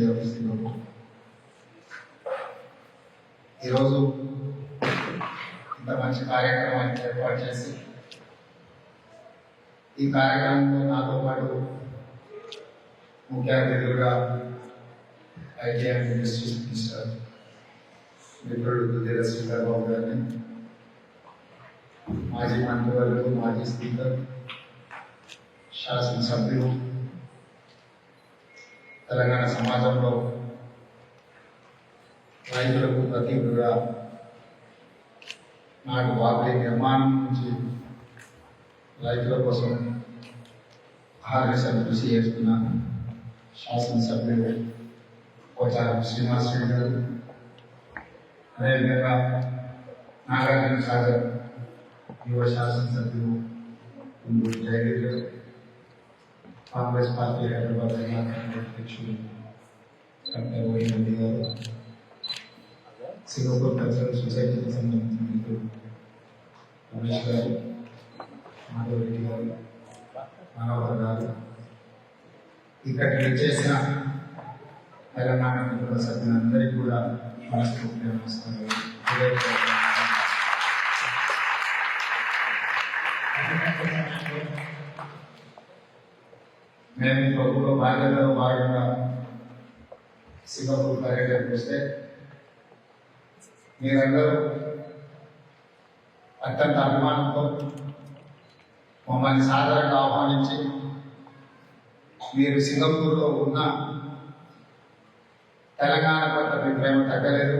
వ్యవస్థలో ఈరోజు ఇంత మంచి కార్యక్రమాన్ని ఏర్పాటు చేసి ఈ కార్యక్రమంలో నాతో పాటు ముఖ్య అతిథులుగా ఐటీ అండ్ ఇండస్ట్రీస్ మినిస్టర్ మిత్రుడు దుద్దేల శ్రీధర్ బాబు గారిని, మాజీ మంత్రివర్యులు, మాజీ స్పీకర్, శాసనసభ్యులు, తెలంగాణ సమాజంలో రైతులకు ప్రతినిధులుగా నాటు బాగులే నిర్మాణం నుంచి రైతుల కోసం ఆర్ఎస్ఎల్ కృషి చేస్తున్న శాసనసభ్యులు పోచారం శ్రీనివాస్ రెడ్డి గారు, అదేవిధంగా నాగార్జున సాగర్ యువ శాసనసభ్యులు జయగిరి గారు, కాంగ్రెస్ పార్టీ హైదరాబాద్ జిల్లా అధ్యక్షులు డాక్టర్ వైఎన్ రెడ్డి గారు, సింగపూర్ కల్చరల్ సొసైటీకి సంబంధించిన మిత్రులు రమేష్ గారు, మాధవ్ రెడ్డి గారు, మనోహర్ గారు, ఇక్కడికి చేసిన తెలంగాణ కుటుంబ సభ్యులందరికీ కూడా మనస్ఫూర్తిగా నమస్కారాలు. మేము ప్రభుత్వ బాధ్యతలో భాగంగా సింగపూర్ పర్యటనకు వస్తే మీరందరూ అత్యంత అభిమానంతో మమ్మల్ని సాధారణంగా ఆహ్వానించి మీరు సింగపూర్లో ఉన్న తెలంగాణ పట్ల మీ ప్రేమ తగ్గలేదు,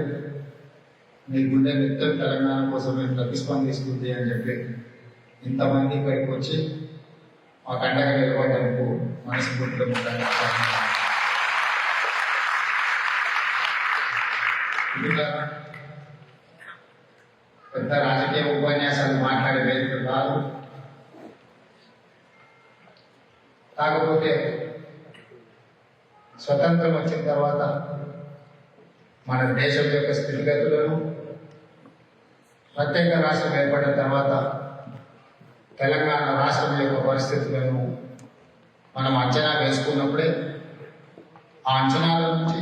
మీ గుండె నిత్యం తెలంగాణ కోసమే ప్రతిస్పందిస్తుంది అని చెప్పి ఇంతమంది ఇక్కడికి వచ్చి మా కండగా నిలబడడానికి మనస్ఫూర్తిగా పెద్ద రాజకీయ ఉపన్యాసాలు మాట్లాడే వేదిక కాదు. కాకపోతే స్వతంత్రం వచ్చిన తర్వాత మన దేశం యొక్క స్థితిగతులను, ప్రత్యేక రాష్ట్రం ఏర్పడిన తర్వాత తెలంగాణ రాష్ట్రం యొక్క పరిస్థితులను మనం అంచనా వేసుకున్నప్పుడే ఆ అంచనాల నుంచి,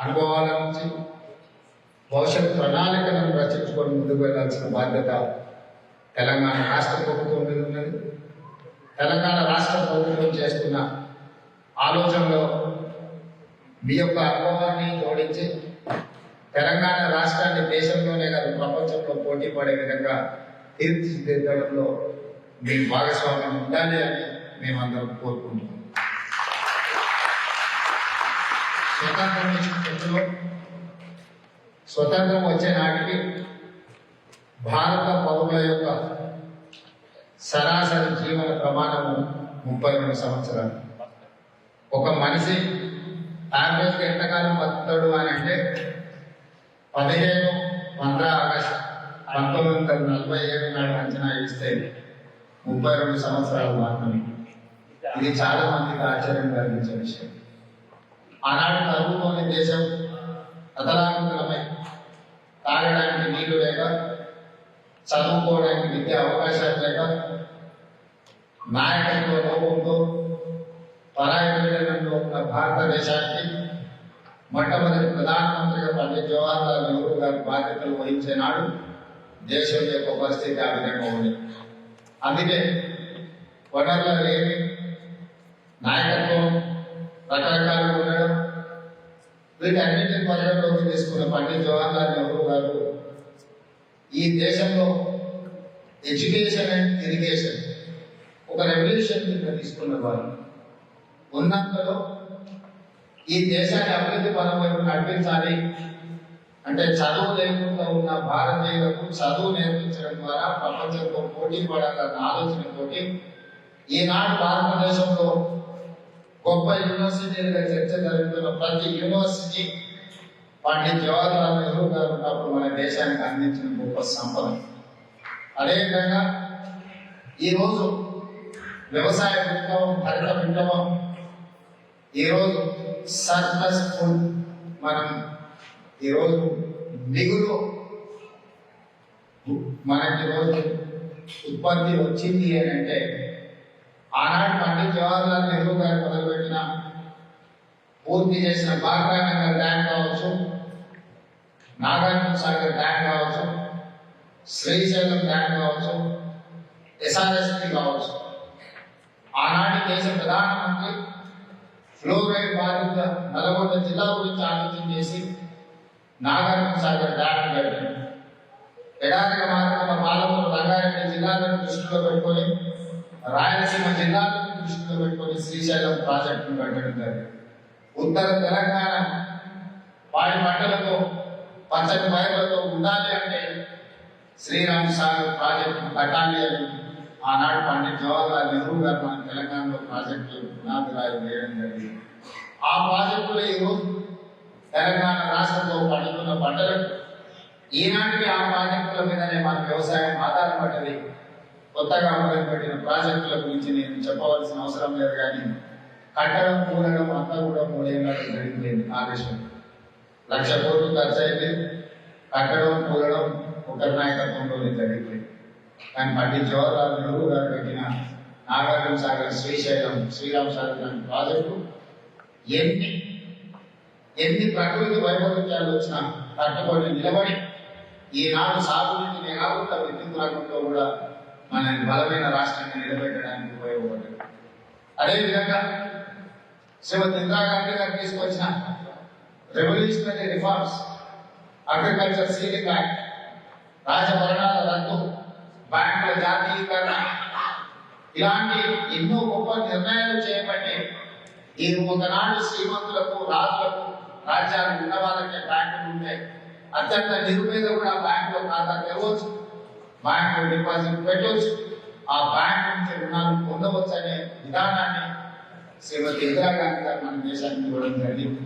అనుభవాల నుంచి భవిష్యత్ ప్రణాళికలను రచించుకొని ముందుకు వెళ్లాల్సిన బాధ్యత తెలంగాణ రాష్ట్ర ప్రభుత్వం మీద ఉన్నది. తెలంగాణ రాష్ట్ర ప్రభుత్వం చేస్తున్న ఆలోచనలో మీ యొక్క అనుభవాన్ని జోడించి తెలంగాణ రాష్ట్రాన్ని దేశంలోనే కాదు ప్రపంచంలో పోటీ పడే విధంగా తీర్చిదిద్దడంలో మీ భాగస్వామ్యం ఉండాలి అని మేమందరం కోరుకుంటున్నాం. స్వతంత్రం ఇచ్చిన చెట్టులో స్వతంత్రం వచ్చే నాటికి భారత పౌరుల యొక్క సరాసరి జీవన ప్రమాణము 32 సంవత్సరాలు. ఒక మనిషి యావరేజ్గా ఎంతకాలం బతుకుతాడు అని అంటే 15 ఆగస్టు 1947 నాడు అంచనా ఇస్తే 32 సంవత్సరాలు మాత్రమే. ఇది చాలా మందికి ఆశ్చర్యం కలిగించే విషయం. ఆనాటి కరువులోని దేశం అతలాకుతలమై, తాగడానికి నీళ్లు లేక, చదువుకోవడానికి విద్యా అవకాశాలు లేక, నాయకత్వ లోపంతో పరాయి పీడనంలో ఉన్న భారతదేశానికి మొట్టమొదటి ప్రధానమంత్రిగా పండిత్ జవహర్లాల్ నెహ్రూ గారి బాధ్యతలు వహించే నాడు దేశం యొక్క పరిస్థితి ఆ విధంగా ఉంది. అందుకే వనరుల లేమి, నాయకత్వం రకరకాలుగా ఉండడం, వీటన్నింటిని పరిగణలోకి తీసుకున్న పండిత్ జవహర్లాల్ నెహ్రూ గారు ఈ దేశంలో ఎడ్యుకేషన్ అండ్ ఇరిగేషన్ ఒక రెవల్యూషన్ కింద తీసుకున్న వారు. ఉన్నంతలో ఈ దేశాన్ని అభివృద్ధి పదం వైపు నడిపించాలి అంటే చదువు లేకుండా ఉన్న భారతీయులకు చదువు నేర్పించడం ద్వారా ప్రపంచంతో పోటీ పడాలన్న ఆలోచనతోటి ఈనాడు భారతదేశంలో గొప్ప యూనివర్సిటీలుగా చర్చ జరుగుతున్న ప్రతి యూనివర్సిటీ పండిత్ జవహర్లాల్ నెహ్రూ గారు ఉన్నప్పుడు మన దేశానికి అందించిన గొప్ప సంపద. అదేవిధంగా ఈరోజు వ్యవసాయ విప్లవం, హరిత విప్లవం, ఈరోజు సర్ప్లస్ ఫుడ్, మనం ఈరోజు మిగులు మనకి రోజు ఉత్పత్తి వచ్చింది అని అంటే ఆనాడు పండిత్ జవహర్లాల్ నెహ్రూ గారు మొదలుపెట్టిన పూర్తి చేసిన బాగ్రానగర్ డ్యామ్ కావచ్చు, నాగార్జున సాగర్ డ్యామ్ కావచ్చు, శ్రీశైలం డ్యామ్ కావచ్చు, ఎస్ఆర్ఎస్పి కావచ్చు. ఆనాటి దేశ ప్రధానమంత్రి ఫ్లోరైడ్ బాధిత నల్గొండ జిల్లా గురించి ఆలోచన చేసి నాగార్జున సాగర్ డ్యామ్ కట్టారు. ఎడారిగా మారుతున్న పాలమూరు రంగారెడ్డి జిల్లాలను దృష్టిలో పెట్టుకొని, రాయలసీమ జిల్లాలను దృష్టిలో పెట్టుకొని శ్రీశైలం ప్రాజెక్టును కట్టడం జరిగింది. ఉత్తర తెలంగాణ వాడి పంటలతో పచ్చని పైర్లతో ఉండాలి అంటే శ్రీరామ్ సాగర్ ప్రాజెక్టును కట్టాలి అని ఆనాడు పండిట్ జవహర్లాల్ నెహ్రూ గారు మన తెలంగాణలో ప్రాజెక్టులు పునాదిరాయి వేయడం జరిగింది. ఆ ప్రాజెక్టులో ఈరోజు తెలంగాణ రాష్ట్రంలో పండుతున్న పంటలకు ఈనాటికి ఆ ప్రాజెక్టుల మీదనే మన వ్యవసాయం ఆధారపడ్డది. కొత్తగా మొదలుపెట్టిన ప్రాజెక్టుల గురించి నేను చెప్పవలసిన అవసరం లేదు, కానీ కట్టడం కూడడం అంతా కూడా 3 ఏళ్ళలో జరిగిపోయింది. ఆదేశం 1,00,000 కోట్లు ఖర్చు అయితే కట్టడం కూడడం ఒకరి నాయకత్వంలోనే జరిగిపోయింది. కానీ పండిట్ జవహర్లాల్ నెహ్రూ గారు పెట్టిన నాగార్జున సాగర్, శ్రీశైలం, శ్రీరామ్ సాగర్ లాంటి ప్రాజెక్టు ఎన్ని ప్రకృతి వైపరీత్యాలు వచ్చినా తట్టుకొని నిలబడి ఈనాడు సాగునీటిని కాకుండా విద్యుత్ రంగంలో కూడా మన బలమైన రాష్ట్రాన్ని నిలబెట్టడానికి ఉపయోగపడ్డది. అదేవిధంగా శ్రీమతి ఇందిరాగాంధీ గారు తీసుకొచ్చిన revolutionary reforms, agriculture ceiling act, రాజభరణాల రద్దు, బ్యాంకుల జాతీయకరణ, ఇలాంటి ఎన్నో గొప్ప నిర్ణయాలు చేయబట్టి ఈ ఒకనాడు శ్రీమంతులకు, రాజులకు, రాజ్యాలు ఉన్న వాళ్ళకే బ్యాంకులు ఉంటాయి. అత్యంత నిరుపేద కూడా బ్యాంకులో ఖాతా తెరవచ్చు, బ్యాంకులో డిపాజిట్ పెట్టవచ్చు, ఆ బ్యాంక్ నుంచి రుణాలు పొందవచ్చు అనే విధానాన్ని శ్రీమతి ఇందిరాగాంధీ గారు మన దేశానికి ఇవ్వడం జరిగింది.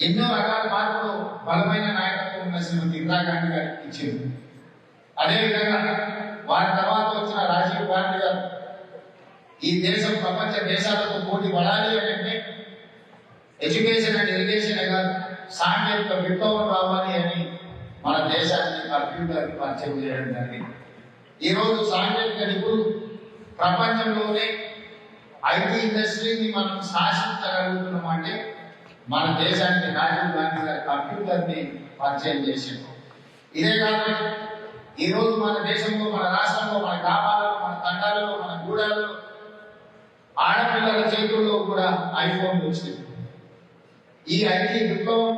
ఎన్నో రకాల మార్పులు బలమైన నాయకత్వం ఉన్న శ్రీమతి ఇందిరాగాంధీ గారికి ఇచ్చింది. అదేవిధంగా వారి తర్వాత వచ్చిన రాజీవ్ గాంధీ గారు ఈ దేశం ప్రపంచ దేశాలతో పోటీ పడాలి అంటే ఎడ్యుకేషన్ అండ్ ఇరిగేషన్ కాదు, సాంకేతిక విప్లవం రావాలి అని మన దేశాన్ని కంప్యూటర్ పరిచయం చేయడం జరిగింది. ఈరోజు సాంకేతిక నిపుణులు ప్రపంచంలోనే ఐటీ ఇండస్ట్రీని మనం శాసించగలుగుతున్నాం అంటే మన దేశానికి రాజీవ్ గాంధీ గారి కంప్యూటర్ని పరిచయం చేసింది. ఇదే కాదు, ఈరోజు మన దేశంలో, మన రాష్ట్రంలో, మన గ్రామాలలో, మన తండాలలో, మన గూడాలలో ఆడపిల్లల చేతుల్లో కూడా ఐఫోన్ వచ్చింది. ఈ ఐటీ విప్లవం,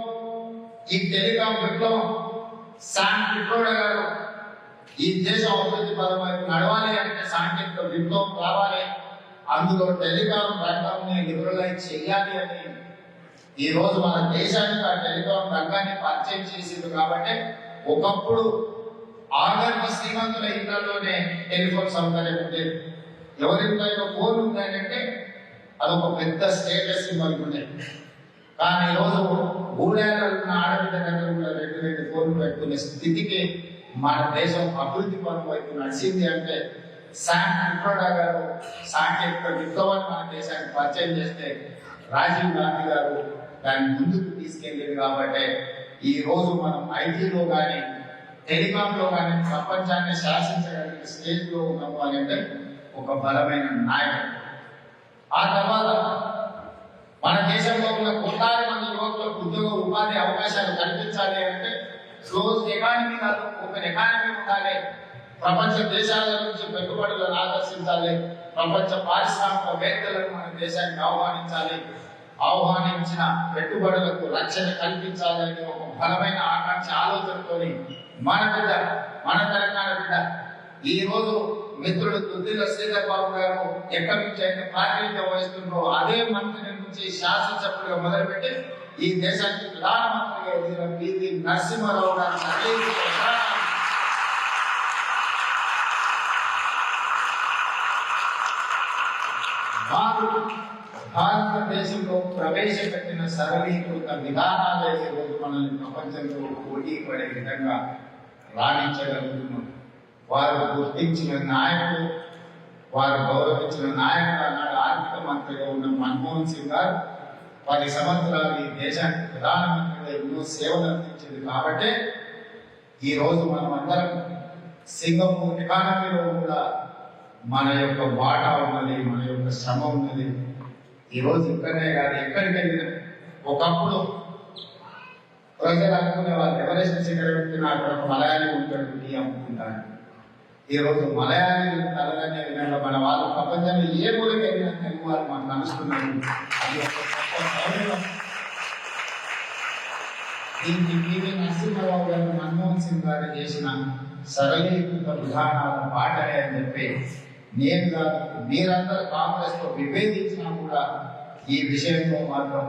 ఈ టెలికాం విప్లవం, శామ్ పిట్రోడా గారు ఈ దేశం అభివృద్ధి పరమైన నడవాలి అంటే సాంకేతిక విప్లవం రావాలి, అందులో టెలికాం రంగాన్ని లిబరలైజ్ చేయాలి అని ఈ రోజు మన దేశానికి ఆ టెలికాం రంగాన్ని పరిచయం చేసింది. కాబట్టి ఒకప్పుడు ఆగర్భ శ్రీమంతుల ఇళ్లలోనే టెలిఫోన్ సౌకర్యం ఉండేది. ఎవరింట్లో ఫోన్ ఉందంటే అదొక పెద్ద స్టేటస్ సింబల్ ఉండేది. కానీ ఈరోజు ఊళ్ళలో ఉన్న ఆడబిడ్డ దగ్గర కూడా 2 ఫోన్లు పెట్టుకునే స్థితికి మన దేశం అభివృద్ధి పనులు వైపు నడిచింది అంటే శామ్ పిట్రోడా గారు సాంకేతిక విప్లవాన్ని మన దేశానికి పరిచయం చేస్తే రాజీవ్ గాంధీ గారు దాన్ని ముందుకు తీసుకెళ్ళేది. కాబట్టి ఈ రోజు మనం ఐటీలో కానీ టెలికాంలో కానీ ప్రపంచాన్ని శాసించగలిగే స్టేజ్లో ఉన్నాము అని అంటే ఒక బలమైన నాయకుడు. ఆ తర్వాత మన దేశంలో ఉన్న 1,00,000 మంది యువకులకు ఉద్యోగ ఉపాధి అవకాశాలు కల్పించాలి అంటే క్లోజ్ ఎకానమీ కాదు, ఓపెన్ ఎకానమీ ఉండాలి. ప్రపంచ దేశాల నుంచి పెట్టుబడులను ఆకర్షించాలి, ప్రపంచ పారిశ్రామికవేత్తలను మన దేశానికి ఆహ్వానించాలి, ఆహ్వానించిన పెట్టుబడులకు రక్షణ కల్పించాలని ఒక బలమైన ఆకాంక్ష ఆలోచనతో మన బిడ్డ, మన తెలంగాణ బిడ్డ ఈ రోజు మిత్రుడు దుద్దిల్ల శ్రీధర్ బాబు గారు ఎక్కడి నుంచి అయితే ప్రాతినిధ్యం వహిస్తున్నారో అదే మంత్రి నుంచి శాసనసభ్యులుగా మొదలుపెట్టి ఈ దేశానికి ప్రధానమంత్రిగా ఎదిగిన పివి నరసింహారావు గారు భారతదేశంలో ప్రవేశపెట్టిన సరళీకృత విధానాలే ఈరోజు మనల్ని ప్రపంచంలో పోటీ పడే విధంగా రాణించగలుగుతున్నాం. వారు గుర్తించిన నాయకుడు, వారు గౌరవించిన నాయకుడు అన్నాడు ఆర్థిక మంత్రిగా ఉన్న మన్మోహన్ సింగ్ గారు 10 సంవత్సరాలు ఈ దేశానికి ప్రధానమంత్రిగా ఎన్నో సేవలు అందించింది. కాబట్టి ఈ రోజు మనం అందరం సింగపూర్ ఎకానమీలో కూడా మన యొక్క వాటా ఉన్నది, మన యొక్క శ్రమ ఉన్నది. ఈరోజు ఇక్కడనే కాదు ఎక్కడికి వెళ్ళినా ఒకప్పుడు ప్రజలు అనుకునేవాళ్ళు ఎవరెస్ట్ శిఖరం ఎక్కినా అక్కడ ఒక మలయాళీ ఉంటాడు టీ అమ్ముకుంటాను. ఈరోజు మలయాళీ తలదనే విధంగా మన వాళ్ళు ప్రపంచంలో ఏ మూలకి వెళ్ళినా తెలుగు వాళ్ళు మాకు నడుస్తున్నారు. అది ఒక గొప్ప గౌరవం. దీనికి పివి నరసింహారావు గారు మన్మోహన్ సింగ్ గారు చేసిన సరళీకృత విధానాల పాటనే అని చెప్పి నేను కాదు మీరందరూ కాంగ్రెస్ తో విభేదించినా కూడా ఈ విషయంలో మాత్రం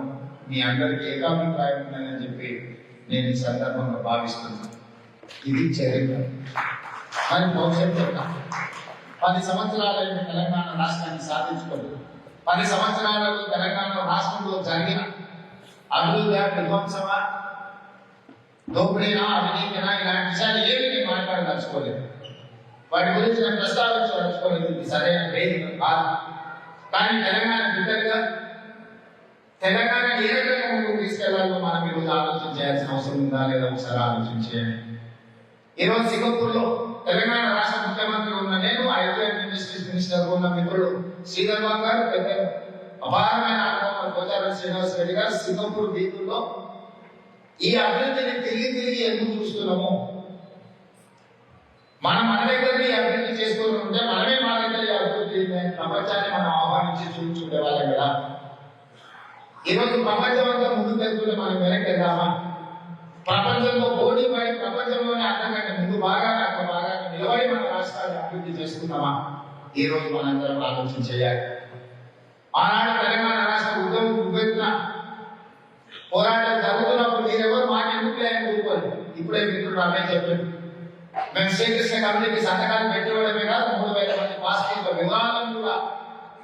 మీ అందరికీ ఏకాభిప్రాయం ఉందని చెప్పి నేను ఈ సందర్భంగా భావిస్తున్నాను. ఇది చరిత్ర. మరి భవిష్యత్తు 10 సంవత్సరాలైన తెలంగాణ రాష్ట్రాన్ని సాధించుకోదు. 10 సంవత్సరాలలో తెలంగాణ రాష్ట్రంలో జరిగిన అభివృద్ధి విధ్వంసమా దోపిడీనా అవినీతినా ఇలాంటి విషయాలు ఏమి నేను మాట్లాడదలుచుకోలేదు. వాటి గురించి నేను ప్రస్తావించదలుచుకోలేదు. ఇది సరైన వేదిక కాదు. కానీ తెలంగాణ బిడ్డగా తెలంగాణ ఏ రకంగా ముందుకు తీసుకెళ్లాలో మనం ఈరోజు ఆలోచన చేయాల్సిన అవసరం ఉందా లేదా ఒకసారి ఆలోచించేయండి. ఈరోజు సింగపూర్లో తెలంగాణ రాష్ట్ర ముఖ్యమంత్రి ఉన్న నేను, ఐటీ అండ్ ఇండస్ట్రీస్ మినిస్టర్ ఉన్న మిత్రుడు శ్రీధర్ బాబు గారు, పెద్ద అపారమైన అనుభవం పోచారం శ్రీనివాస్ రెడ్డి గారు సింగపూర్ వీధుల్లో ఈ అభివృద్ధిని తిరిగి ఎందుకు చూస్తున్నాము? మనం మన దగ్గర ఈ అభివృద్ధి చేసుకుని ఉంటే మనమే మా దగ్గర ఈ అభివృద్ధి ప్రపంచాన్ని మనం ఆహ్వానించి చూపించుకునే వాళ్ళం కదా. ఈరోజు ప్రపంచం అంతా ముందుకు వెళ్తుంటే మనం వెనక్కి వెళ్దామా? ప్రపంచంలో పోటీ పడి ప్రపంచంలోనే అంతకంటే ముందు బాగా అక్కడ బాగా నిలబడి మన రాష్ట్రాన్ని అభివృద్ధి చేసుకుందామా? ఈ రోజు మనందరం ఆలోచన చేయాలి. ఆనాడు తెలంగాణ రాష్ట్ర ఉద్యమం ఉవ్వెత్తున పోరాటం జరుగుతున్నప్పుడు మీరెవరు మాట ఎందుకు లేని ఊరుకోరు. ఇప్పుడే మిత్రుడు రమేష్ చెప్పారు, మేము శ్రీకృష్ణ కమిటీకి సంతకాలు పెట్టివ్వడమే కాదు 3000 మంది పాస్పోర్ట్ల వివరాలను కూడా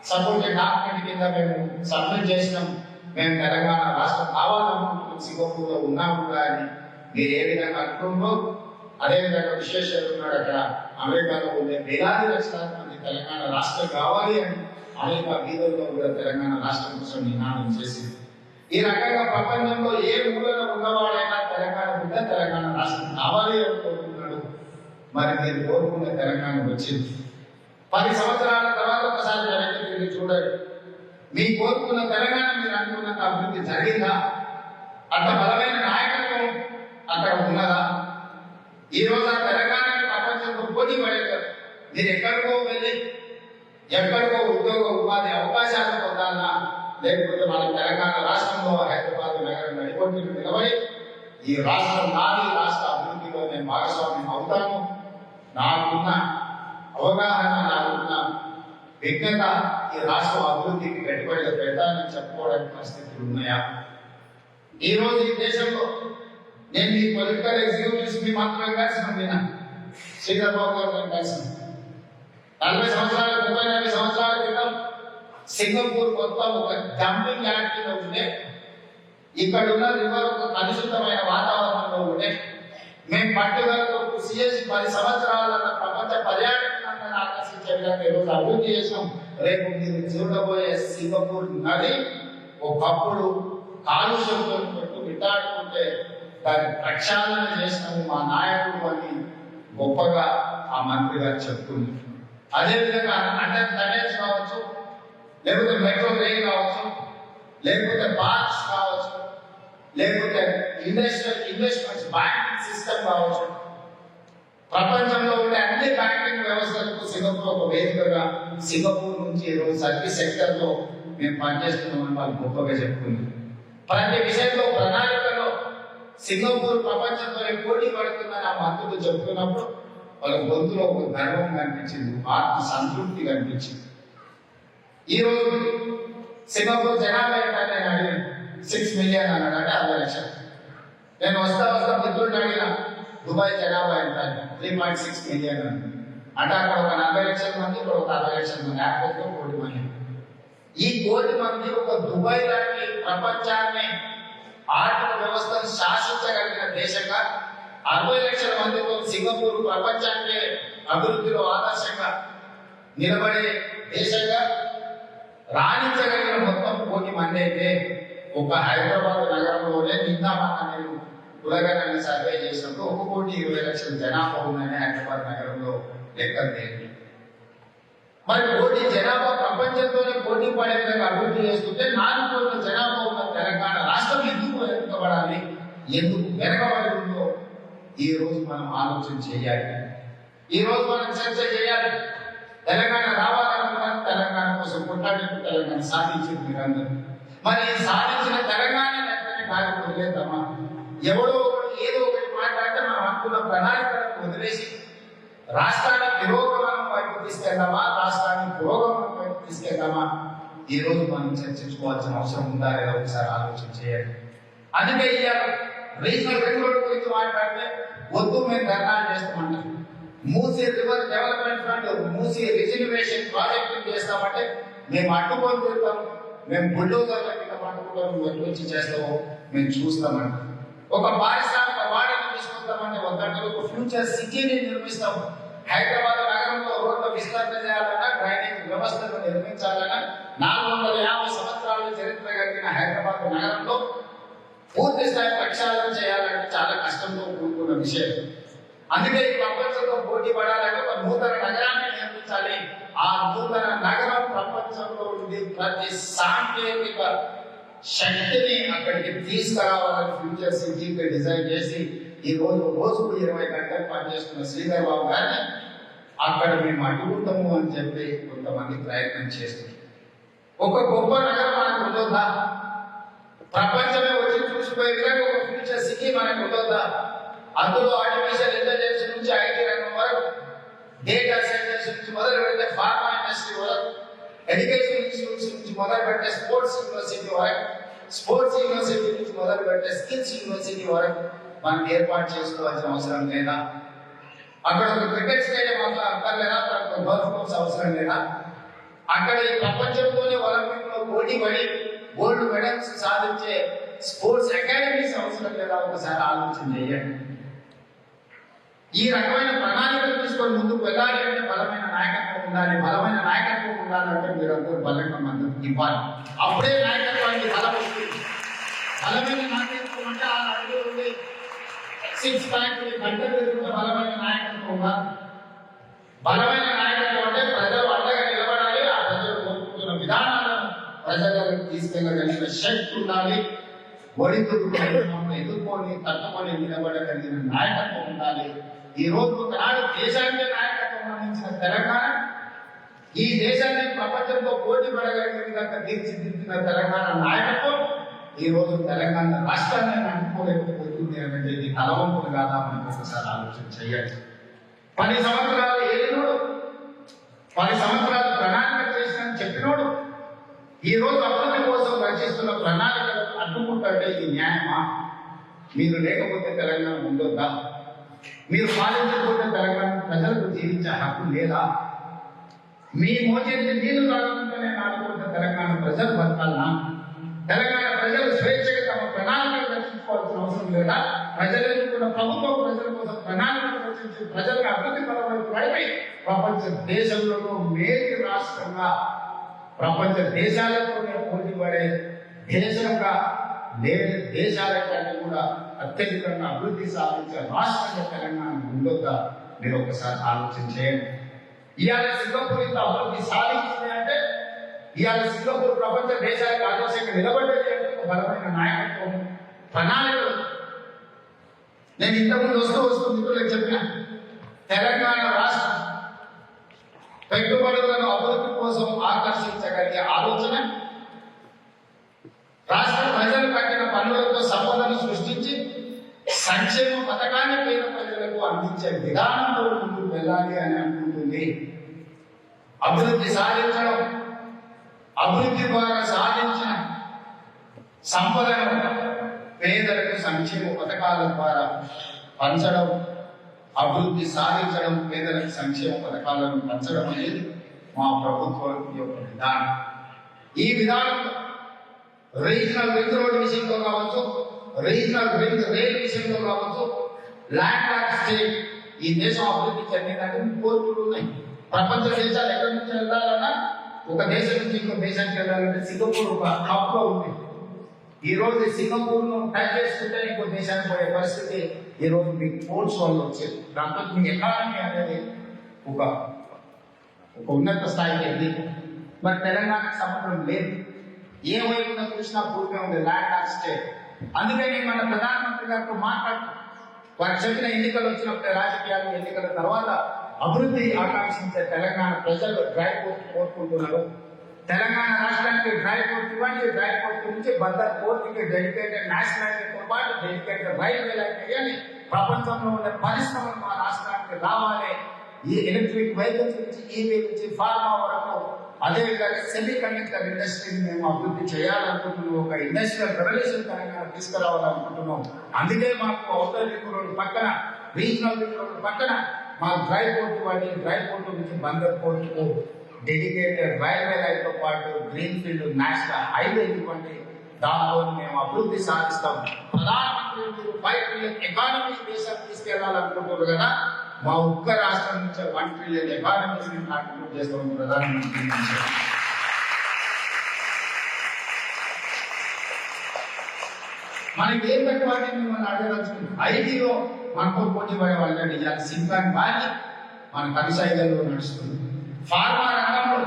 సపోర్టెడ్ డాక్యుమెంట్ కింద మేము సబ్మిట్ చేసినాం. మేము తెలంగాణ రాష్ట్రం కావాలనుకుంటున్నాం, సింగపూర్లో ఉన్నాం కూడా అని మీరు ఏ విధంగా అనుకుంటూ అదేవిధంగా విశ్వేశ్వరు ఉన్నాడు అక్కడ అమెరికాలో ఉండే వేలాది లక్షలాది మంది తెలంగాణ రాష్ట్రం కావాలి అని అమెరికా వీధుల్లో కూడా తెలంగాణ రాష్ట్రం కోసం నినాదం చేసింది. ఈ రకంగా ప్రపంచంలో ఏ మూలలో ఉన్నవాడైనా తెలంగాణ బిడ్డ తెలంగాణ రాష్ట్రం కావాలి అని కోరుకుంటున్నాడు. మరి మీరు కోరుకున్న తెలంగాణ వచ్చింది. 10 సంవత్సరాల తర్వాత ఒకసారి వెనక్కి తిరిగి చూడండి. మీ కోరుకున్న తెలంగాణ మీరు అనుకున్నంత అభివృద్ధి జరిగిందా? అంత బలమైన నాయకత్వం అక్కడ ఉన్నదా? ఈ రోజు ఆ తెలంగాణకి ప్రపంచంలో పోటీ పడేది. మీరు ఎక్కడికో వెళ్ళి ఎక్కడికో ఉద్యోగ ఉపాధి అవకాశాలు పొందాలన్నా, లేకపోతే మన తెలంగాణ రాష్ట్రంలో హైదరాబాద్ నగరం నడిపొట్టి నిలబడి ఈ రాష్ట్రం నాది, రాష్ట్ర అభివృద్ధిలో నేను భాగస్వామ్యం అవుతాను, నాకున్న అవగాహన నాకున్న విజ్ఞత ఈ రాష్ట్ర అభివృద్ధికి పెట్టుబడిగా పెడతానని చెప్పుకోవడానికి పరిస్థితులు ఉన్నాయా? ఈ రోజు ఈ దేశంలో నేను మీ పొలిటికల్ ఎగ్జిక్యూటివ్స్ మీ మాత్రమే కలిసిన శ్రీధర్ బాబు గారు నేను కలిసిన 40 సంవత్సరాల 30-40 సంవత్సరాల క్రితం సింగపూర్ మొత్తం ఒక డంపింగ్ యార్డ్ కింద ఉండే, ఇక్కడ ఉన్న రివర్ ఒక కలుషితమైన వాతావరణంలో ఉండే. మేము పట్టుదలతో కృషి చేసి 10 సంవత్సరాల ప్రపంచ పర్యాటకాన్ని ఆకర్షించే విధంగా ఈరోజు అభివృద్ధి చేసాం. రేపు మీరు చూడబోయే సింగపూర్ నది ఒకప్పుడు కాలుష్యంతో విట్టాడుకుంటే దాన్ని ప్రక్షాళన చేసినాము మా నాయకుడు అని గొప్పగా ఆ మంత్రి గారు చెప్తుంది. అదేవిధంగా అండర్ టనెల్స్ కావచ్చు, లేకపోతే మెట్రో రైల్ కావచ్చు, లేకపోతే పార్క్స్ కావచ్చు, లేకపోతే ఇండస్ట్రియల్ ఇన్వెస్ట్మెంట్స్ బ్యాంకింగ్ సిస్టమ్ కావచ్చు, ప్రపంచంలో ఉండే అన్ని బ్యాంకింగ్ వ్యవస్థలకు సింగపూర్ ఒక వేదికగా సింగపూర్ నుంచి ఈరోజు సర్వీస్ సెక్టర్ లో మేము పనిచేస్తున్నామని వాళ్ళు గొప్పగా చెప్పుకుంది. ప్రతి విషయంలో ప్రణాళికలో సింగపూర్ ప్రపంచంతో పోటీ పడుతుందని ఆ మంత్రులు చెప్తున్నప్పుడు వాళ్ళ గొంతులో ఒక గర్వం కనిపించింది, ఆత్మ సంతృప్తి కనిపించింది. ఈ రోజు సింగపూర్ జనాభా ఏంటంటే నేను అడిగాను, 6 మిలియన్ అన్నాడు, అంటే 60 లక్షలు. నేను వస్తా మిత్రుడిని అడిగిన దుబాయ్ జనాభా ఎంత, 3.6 మిలియన్ అని. అంటే అక్కడ ఒక 40 లక్షల మంది, ఇక్కడ ఒక 60 లక్షల మంది, యాక్టివ్గా 1 కోటి మంది. ఈ 1 కోటి మంది ఒక దుబాయ్ లాంటి ప్రపంచాన్ని ఆర్థిక వ్యవస్థను శాసించగలిగిన దేశంగా 60 లక్షల మందితో సింగపూర్ ప్రపంచానికి అభివృద్ధిలో ఆదర్శంగా నిలబడే దేశంగా రాణించగలిగిన మొత్తం 1 కోటి మంది అయితే ఒక హైదరాబాద్ నగరంలోనే నిన్న నేను కులగణన సర్వే చేసినప్పుడు 1,20,00,000 జనాభా ఉందని హైదరాబాద్ నగరంలో లెక్కలు తేలి. మరి కోటి జనాభా ప్రపంచంలోనే పోటీ పడే విధంగా అభివృద్ధి చేస్తుంటే 4 కోట్ల జనాభా ఉన్న తెలంగాణ రాష్ట్రం ఎందుకు వెనుకబడాలి, ఎందుకు వెనకబడి ఉందో ఈ రోజు మనం ఆలోచన చేయాలి. ఈ రోజు మనం చర్చ చేయాలి. తెలంగాణ రావాలనుకున్నారు, తెలంగాణ కోసం కొట్లాడినట్టు తెలంగాణ సాధించింది మీరందరూ. మరి సాధించిన తెలంగాణ ఎక్కడికి కాదు వదిలేద్దామా? ఎవడో ఏదో ఒకటి మాట్లాడితే మనం అనుకున్న ప్రణాళికలను వదిలేసి రాష్ట్రాన్ని తిరోగమనం వైపు తీసుకెళ్దామా, రాష్ట్రాన్ని పురోగమనం వైపు తీసుకెళ్దామా? ఈ రోజు మనం చర్చించుకోవాల్సిన అవసరం ఉందా లేదా ఒకసారి ఆలోచన చేయాలి. అందుకే ఇవాళ రీజనల్ రింగ్ రోడ్ గురించి మాట్లాడితే వద్దు మేము ధర్నాలు చేస్తామంటారు. Musi river development fund Musi reservation project చేస్తామంటే మేము అడ్డుకొని తిరుగుతాం, మేము బుల్డోజర్ల కింద పట్టుకుంటాం, నువ్వు వచ్చి చేస్తామో మేము చూస్తామంట. ఒక పారిశ్రామిక వాడని తీసుకుంటామంటే వద్దంటారు. ఒక ఫ్యూచర్ సిటీని నిర్మిస్తాం. హైదరాబాద్ నగరంలో రోడ్ల విస్తరణ చేయాలన్నా, డ్రైనేజ్ వ్యవస్థను నిర్మించాలన్నా 450 సంవత్సరాల చరిత్ర కలిగిన హైదరాబాద్ నగరంలో పూర్తి స్థాయి ప్రక్షాళన చేయాలంటే చాలా కష్టంతో కూడుకున్న విషయం. అందుకే ఈ ప్రపంచంలో పోటీ పడాలంటే ఒక నూతన నగరాన్ని నిర్మించాలి. ఆ నూతన నగరం ప్రపంచంలో ఉండి ప్రతి సాంకేతిక శక్తిని అక్కడికి తీసుకురావాలని ఫ్యూచర్ సిటీకి డిజైన్ చేసి ఈ రోజు రోజుకు 20 గంటలు పనిచేస్తున్న శ్రీధర్ బాబు గారిని అక్కడ మేము అడ్డుకుంటాము అని చెప్పి కొంతమంది ప్రయత్నం చేస్తున్నారు. ఒక గొప్ప నగరం మనకు ఉండొద్దా? ప్రపంచమే వచ్చి చూసిపోయే విధంగా ఒక ఫ్యూచర్ సిటీ మనకు ఉండొద్దా? అందులో ఆర్టిఫిషియల్ ఇంటెలిజెన్స్ నుంచి ఐటీ రంగం వరకు, డేటా సెంటర్స్ నుంచి మొదలు పెడితే ఫార్మా ఇండస్ట్రీ వరకు, ఎడ్యుకేషన్ ఇన్స్టిట్యూట్స్ నుంచి మొదలు పెడితే స్పోర్ట్స్ యూనివర్సిటీ వరకు, స్పోర్ట్స్ యూనివర్సిటీ నుంచి మొదలు పెడితే స్కిల్స్ యూనివర్సిటీ వరకు మనం ఏర్పాటు చేసుకోవాల్సిన అవసరం లేదా? అక్కడ ఒక క్రికెట్ స్టేడియం అక్కర్లేదా? అక్కడ గోల్ఫ్ కోర్స్ అవసరం లేదా? అక్కడ ఈ ప్రపంచంలోనే ఒలింపిక్ లో పోటీ పడి గోల్డ్ మెడల్స్ సాధించే స్పోర్ట్స్ అకాడమీస్ అవసరం లేదా? ఒకసారి ఆలోచన చేయండి. ఈ రకమైన ప్రణాళికలు తీసుకొని ముందుకు వెళ్ళాలి అంటే బలమైన నాయకత్వం ఉండాలి. బలమైన నాయకత్వం ఉండాలంటే మీరందరూ బలంగా మద్దతు ఇవ్వాలి. అప్పుడే నాయకత్వానికి బలం వస్తుంది. బలమైన నాయకత్వం అంటే ఆ అడుగులు ఉంది, 6 ప్యాక్ గంటలు తిరుగుతున్న బలమైన నాయకత్వం ఉండాలి. బలమైన నాయకత్వం అంటే ప్రజలు అండగా నిలబడాలి. ఆ ప్రజలు కోరుకుంటున్న విధానాలను ప్రజలకు తీసుకెళ్ళగలిగిన శక్తి ఉండాలి. ఒడిదుడుకులను ఎదుర్కొని తట్టుకొని నిలబడగలిగిన నాయకత్వం ఉండాలి. ఈ రోజు ఒకనాడు దేశానికి నాయకత్వం అందించిన తెలంగాణ, ఈ దేశాన్ని ప్రపంచంతో పోటీ పడగలిగిన విధంగా తీర్చిదిద్దిన తెలంగాణ నాయకత్వం ఈ రోజు తెలంగాణ రాష్ట్రాన్ని నడుపుకోలేకపోతుంది అంటే ఇది తలవంపులు కాదా? మనం ఒకసారి ఆలోచన చేయాలి. 10 సంవత్సరాలు ఏలినోడు, 10 సంవత్సరాలు ప్రణాళిక చేసిన చెప్పినోడు ఈ రోజు అభివృద్ధి కోసం రచిస్తున్న ప్రణాళికలను అడ్డుకుంటే ఇది న్యాయమా? మీరు లేకపోతే తెలంగాణ ఉండొద్దా? మీరు పాలించకపోతే తెలంగాణ ప్రజలకు జీవించే హక్కు లేదా? మీ మోచేతి నీళ్లు తాగుతుంటేనే 4 కోట్ల తెలంగాణ ప్రజలు బతకాలనా? తెలంగాణ ప్రజలు స్వేచ్ఛగా తమ ప్రణాళికలు రచించుకోవాల్సిన అవసరం లేదా? ప్రజలు ఎన్నుకున్న ప్రభుత్వం ప్రజల కోసం ప్రణాళికలు రచించి ప్రజలకు అభివృద్ధి పరమైన పడిపై ప్రపంచ దేశంలో మేలు రాష్ట్రంగా, ప్రపంచ దేశాలతోనే పోటీ పడే దేశంగా, దేశాల కంటే కూడా అత్యధికంగా అభివృద్ధి సాధించే రాష్ట్రంగా తెలంగాణ ఉండొద్దా? మీరు ఒకసారి ఆలోచన చేయండి. ఇవాళ సింగపూర్ ఇంత అభివృద్ధి సాధించింది అంటే, ఇవాళ సింగపూర్ ప్రపంచ దేశాలకు ఆదర్శంగా నిలబడ్డది అంటే ఒక బలమైన నాయకత్వం, ప్రణాళికలు. నేను ఇంతకుముందు వస్తూ మిత్రులకు చెప్పిన తెలంగాణ రాష్ట్రం పెట్టుబడులను అభివృద్ధి కోసం ఆకర్షించగలిగే ఆలోచన, రాష్ట్ర ప్రజలు కట్టిన పన్నులతో సంపదను సృష్టించి సంక్షేమ పథకాన్ని పేద ప్రజలకు అందించే విధానంలో ముందుకు వెళ్ళాలి అని అనుకుంటుంది. అభివృద్ధి సాధించడం, అభివృద్ధి ద్వారా సాధించిన సంపదను పేదలకు సంక్షేమ పథకాల ద్వారా పంచడం, అభివృద్ధి సాధించడం, పేదలకు సంక్షేమ పథకాలను పంచడం అనేది మా ప్రభుత్వం యొక్క విధానం. ఈ విధానంలో రీజనల్ రింగ్ రోడ్ విషయంలో కావచ్చు, రీజనల్ రింగ్ రైల్ విషయంలో కావచ్చు, ల్యాండ్ లాక్ స్టేట్ ఈ దేశం అభివృద్ధి చెందిందని కోర్టులు ఉన్నాయి. ప్రపంచ దేశాలు ఎక్కడి నుంచి వెళ్ళాలన్నా, ఒక దేశం నుంచి ఇంకో దేశానికి వెళ్ళాలంటే సింగపూర్ ఒక హబ్లో ఉంది. ఈ రోజు సింగపూర్ ను టచ్ చేసుకుంటే ఇంకో దేశానికి పోయే పరిస్థితి ఈ రోజు మీకు పోర్ట్స్ వల్ల వచ్చేది. దాంతో మీ ఎకానమీ అనేది ఒక ఒక ఉన్నత స్థాయికి వెళ్ళి, మరి తెలంగాణకు సంబంధం లేదు. ఏ వైపున చూసినా పూర్తిగా ఉంది ల్యాండ్ ఆఫ్ స్టేట్. అందుకని మన ప్రధానమంత్రి గారితో మాట్లాడుతూ వారు చెప్పిన ఎన్నికలు వచ్చినప్పుడే రాజకీయాలు, ఎన్నికల తర్వాత అభివృద్ధి ఆకాంక్షించే తెలంగాణ ప్రజలు డ్రై పోర్ట్ కోరుకుంటున్నారు. తెలంగాణ రాష్ట్రానికి డ్రై పోర్ట్ ఇవ్వండి, డ్రై పోర్ట్ నుంచి బందర్ పోర్ట్కి డెడికేటెడ్ నేషనల్ హైవేతో పాటు డెడికేటెడ్ రైల్వే లైన్ వేయాలి. ప్రపంచంలో ఉన్న పరిశ్రమలు మా రాష్ట్రానికి రావాలి. ఈ ఎలక్ట్రిక్ వెహికల్స్ నుంచి, ఈవీ నుంచి, ఫార్మా వరకు, అదేవిధంగా సెమీ కండక్టర్ ఇండస్ట్రీని మేము అభివృద్ధి చేయాలనుకుంటున్నాం. ఒక ఇండస్ట్రియల్ రెవల్యూషన్ తెలంగాణ తీసుకురావాలనుకుంటున్నాం. అందుకే మాకు ఔటర్ రింగ్ రోడ్డు పక్కన, రీజనల్ రింగ్ రోడ్డు పక్కన మాకు డ్రై పోర్ట్ ఇవ్వాలి. డ్రై పోర్ట్ నుంచి బందర్ పోర్టుకు డెడికేటెడ్ రైల్వే లైన్తో పాటు గ్రీన్ ఫీల్డ్ నేషనల్ హైవే ఇవ్వండి. దాంతో మేము అభివృద్ధి సాధిస్తాం. ప్రధానమంత్రి మీరు 5 ట్రిలియన్ ఎకానమీ దేశాన్ని తీసుకెళ్లాలనుకుంటున్నారు కదా, మా ఒక్క రాష్ట్రం నుంచి 1 ట్రిలియన్ ఎకానమీని కాంట్రిబ్యూట్ చేస్తాం ప్రధానమంత్రి నుంచి. మనకి ఏం పెట్టాలని మిమ్మల్ని అడగదలుచుకుంది. ఐటీలో మనతో పోటీ పడే వాళ్ళని ఇవాళ సిలికాన్ వ్యాలీ మన కవిసైగల్లో నడుస్తుంది. ఫార్మా రంగంలో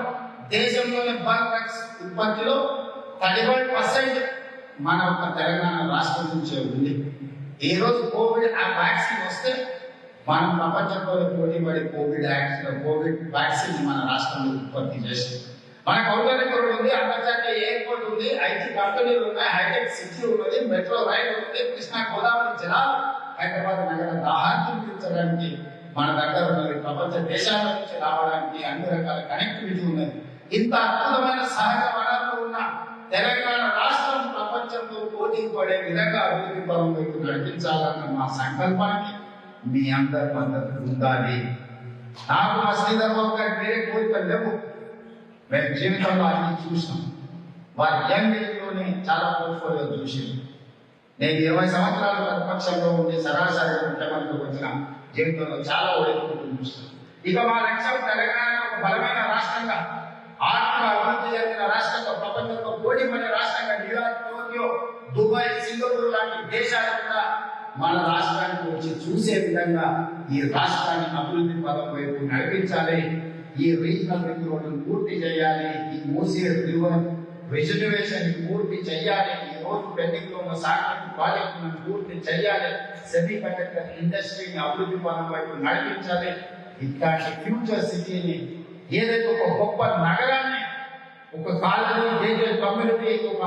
దేశంలోని బల్క్ డ్రగ్స్ ఉత్పత్తిలో 31% మన ఒక తెలంగాణ రాష్ట్రం నుంచే ఉంది. ఈ రోజు కోవిడ్ వ్యాక్సిన్ వస్తే మనం ప్రపంచంలో పోటీ పడి కోవిడ్ వ్యాక్సిన్ మన రాష్ట్రంలో ఉత్పత్తి చేసి మనకు ఔటర్ రింగ్ రోడ్ ఉంది, అంతర్జాతీయ ఎయిర్పోర్ట్ ఉంది, ఐటీ కంపెనీలు ఉన్నాయి, హైటెక్ సిటీ ఉన్నది, మెట్రో రైలు ఉంది, కృష్ణా గోదావరి జలాలు హైదరాబాద్ నగర దాహాన్ని తీర్చడానికి మన దగ్గర ఉన్నది. ప్రపంచ దేశాల నుంచి రావడానికి అన్ని రకాల కనెక్టివిటీ ఉన్నది. ఇంత అద్భుతమైన సహజ వనరులు ఉన్న తెలంగాణ రాష్ట్రం ప్రపంచంలో పోటీ పడే విధంగా అభివృద్ధి పరం వైపు నడిపించాలన్న మా సంకల్పానికి మీ అందరి మద్దతు ఉండాలి. నాకు మా శ్రీధర్ బాబు గారి వేరే కోరికలు లేవు. మేము జీవితంలో అన్ని చూసినాం. వారి యంగ్ ఏజ్లోనే చాలా పోర్ట్ఫోలియో చూసింది. నేను 20 సంవత్సరాలు ప్రతిపక్షంలో ఉండి సరాసరి ముఖ్యమంత్రికి వచ్చిన జీవితంలో చాలా ఓడిపోతూ చూస్తాను. ఇక మా లక్ష్యం తెలంగాణ ఒక బలమైన రాష్ట్రంగా, ఆర్థిక అభివృద్ధి చెందిన రాష్ట్రంగా, ప్రపంచంలో పోటీ పడే రాష్ట్రంగా, న్యూయార్క్, టోక్యో, దుబాయ్, సింగపూర్ లాంటి దేశాలు కూడా మన రాష్ట్రానికి వచ్చి చూసే విధంగా ఈ రాష్ట్రాన్ని అభివృద్ధి పదం వైపు నడిపించాలి. ఈ రీజనల్ రింగ్ రోడ్డును పూర్తి చేయాలి. ఈ మూసీ రివర్ రిజర్వేషన్ పూర్తి చేయాలి. ఈ రోజు పెండింగ్ లో ఉన్న సాగునీటి ప్రాజెక్టులను పూర్తి చేయాలి. సెమీ కండక్టర్ ఇండస్ట్రీని అభివృద్ధి పదం వైపు నడిపించాలి. ఇట్లాంటి ఫ్యూచర్ సిటీని, ఏదైతే ఒక గొప్ప నగరాన్ని, ఒక కాలనీ, గేటెడ్ కమ్యూనిటీ, ఒక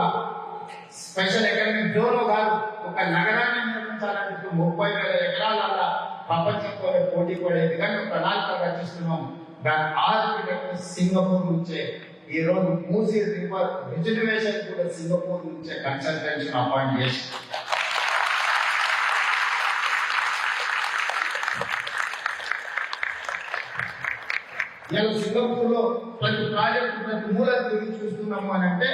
స్పెషల్ ఎకనామిక్ జోన్ కాదు, ఒక నగరాన్ని నిర్మించాలని 30,000 ఎకరాల ప్రపంచంతో పోటీ పడే విధంగా ప్రణాళిక రచిస్తున్నాం. దాని ఆర్కిటెక్ట్ సింగపూర్ నుంచే, ఈ రోజు మూసీ రివర్ రిజర్వేషన్ కూడా సింగపూర్ నుంచే కన్సల్టెన్సీ అపాయింట్ చేసి ఇలా సింగపూర్ లో ప్రతి ప్రాజెక్టు, ప్రతి మూల తిరిగి చూస్తున్నాము అని అంటే,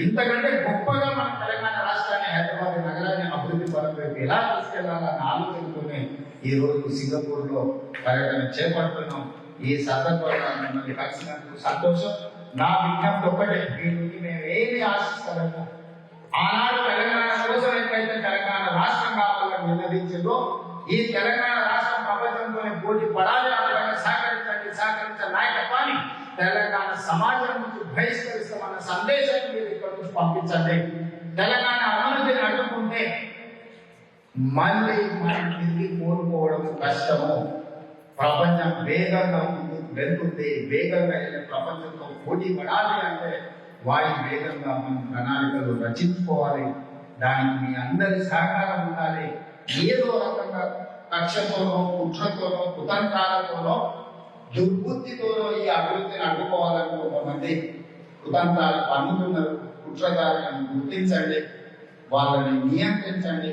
ఇంతకంటే గొప్పగా మన తెలంగాణ రాష్ట్రాన్ని, హైదరాబాద్ నగరాన్ని అభివృద్ధి పరం వైపు ఎలా తీసుకెళ్లాలన్న ఆలోచనతోనే ఈ రోజు సింగపూర్ లో పర్యటన చేపడుతున్నాం. ఈ సందర్భంగా మిమ్మల్ని కలిసినందుకు సంతోషం. నా విజ్ఞప్తి ఒక్కటే, మీ నుండి మేము ఏమి ఆశిస్తాము. ఆనాడు తెలంగాణ కోసం ఎట్లయితే తెలంగాణ రాష్ట్రం కావాలని నిలదీసిందో, ఈ తెలంగాణ రాష్ట్రం ప్రపంచంలోనే పోటీ పడాలి. ఆ విధంగా సహకరించే నాయకత్వాన్ని తెలంగాణ సమాజం నుంచి బహిష్కరిస్తామన్న సందేశాన్ని మీరు ఇక్కడ నుంచి పంపించండి. తెలంగాణ అభివృద్ధిని అడ్డుకుంటే మళ్ళీ మనం తిరిగి కోరుకోవడం కష్టము. ప్రపంచం వేగంగా వెళ్తుంది. వేగంగా వెళ్ళే ప్రపంచంతో పోటీ పడాలి అంటే వారి వేగంగా మనం ప్రణాళికలు రచించుకోవాలి. దానికి మీ అందరి సహకారం ఉండాలి. ఏదో రకంగా కక్షతోనో, కుట్రతోనో, కుతంత్రాలతోనో, దుర్బుద్ధితోనో ఈ అభివృద్ధిని అడ్డుకోవాలని కొంతమంది కుతంత్రాలు పన్నుతున్నారు. కుట్రదారులను గుర్తించండి, వాళ్ళని నియంత్రించండి.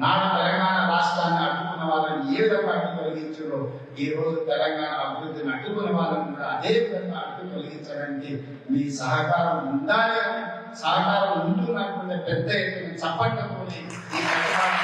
నాడు తెలంగాణ రాష్ట్రాన్ని అడ్డుకున్న వాళ్ళని ఏ విధంగా అడ్డు తొలగించారో, ఈ రోజు తెలంగాణ అభివృద్ధిని అడ్డుకున్న వాళ్ళని కూడా అదే విధంగా అడ్డు తొలగించడానికి మీ సహకారం ఉండాలి. సహకారం ఉంటుందనుకుంటే పెద్ద ఎత్తున చప్పట్లతోనే ఈ పథకాన్ని